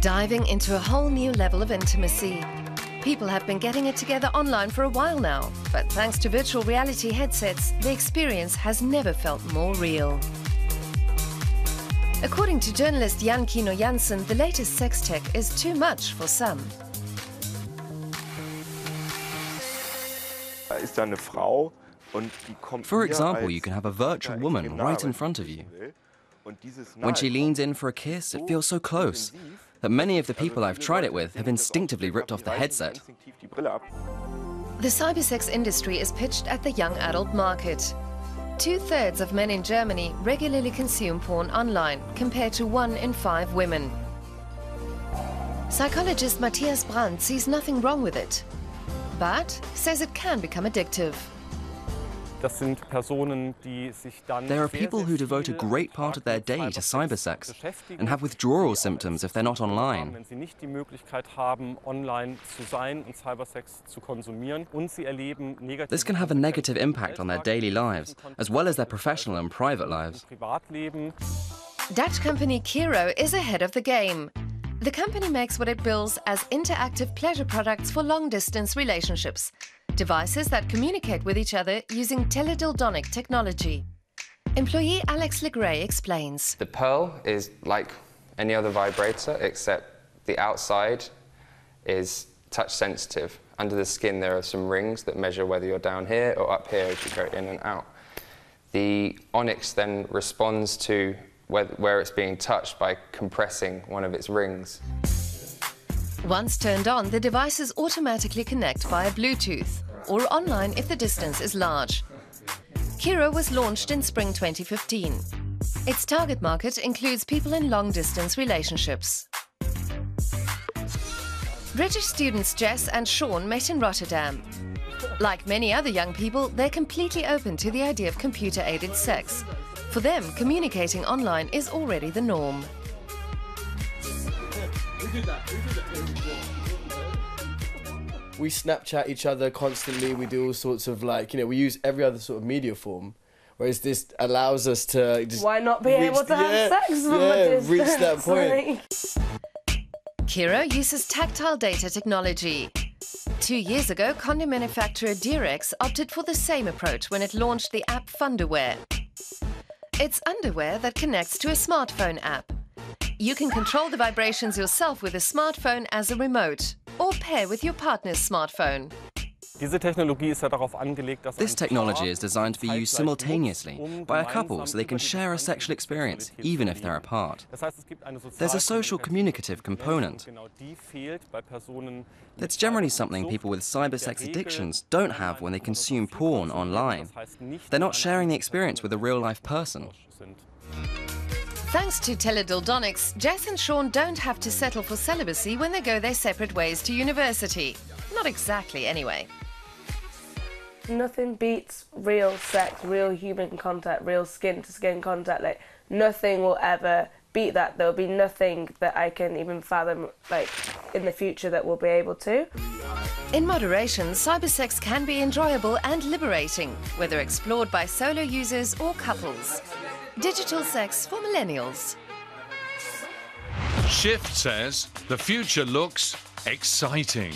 Diving into a whole new level of intimacy. People have been getting it together online for a while now, but thanks to virtual reality headsets, the experience has never felt more real. According to journalist Jan Kino Jansen, the latest sex tech is too much for some. For example, you can have a virtual woman right in front of you. When she leans in for a kiss, it feels so close that many of the people I've tried it with have instinctively ripped off the headset. The cybersex industry is pitched at the young adult market. 2/3 of men in Germany regularly consume porn online, compared to 1 in 5 women. Psychologist Matthias Brandt sees nothing wrong with it, but says it can become addictive. There are people who devote a great part of their day to cybersex and have withdrawal symptoms if they're not online. This can have a negative impact on their daily lives, as well as their professional and private lives. Dutch company Kiro is ahead of the game. The company makes what it bills as interactive pleasure products for long-distance relationships. Devices that communicate with each other using teledildonic technology. Employee Alex Legray explains. The Pearl is like any other vibrator, except the outside is touch sensitive. Under the skin there are some rings that measure whether you're down here or up here as you go in and out. The Onyx then responds to where it's being touched by compressing one of its rings. Once turned on, the devices automatically connect via Bluetooth or online if the distance is large. Kiro was launched in spring 2015. Its target market includes people in long-distance relationships. British students Jess and Sean met in Rotterdam. Like many other young people, they're completely open to the idea of computer-aided sex. For them, communicating online is already the norm. We Snapchat each other constantly, we do all sorts of we use every other sort of media form, whereas this allows us to just... Why not be able to have sex from a distance? Reach that point. Kiro uses tactile data technology. 2 years ago, condom manufacturer Durex opted for the same approach when it launched the app Funderwear. It's underwear that connects to a smartphone app. You can control the vibrations yourself with a smartphone as a remote, or pair with your partner's smartphone. This technology is designed to be used simultaneously by a couple so they can share a sexual experience, even if they're apart. There's a social communicative component. That's generally something people with cybersex addictions don't have when they consume porn online. They're not sharing the experience with a real-life person. Thanks to teledildonics, Jess and Sean don't have to settle for celibacy when they go their separate ways to university. Not exactly, anyway. Nothing beats real sex, real human contact, real skin-to-skin contact. Like, nothing will ever beat that. There'll be nothing that I can even fathom, in the future that we'll be able to. In moderation, cybersex can be enjoyable and liberating, whether explored by solo users or couples. Digital sex for millennials. Shift says the future looks exciting.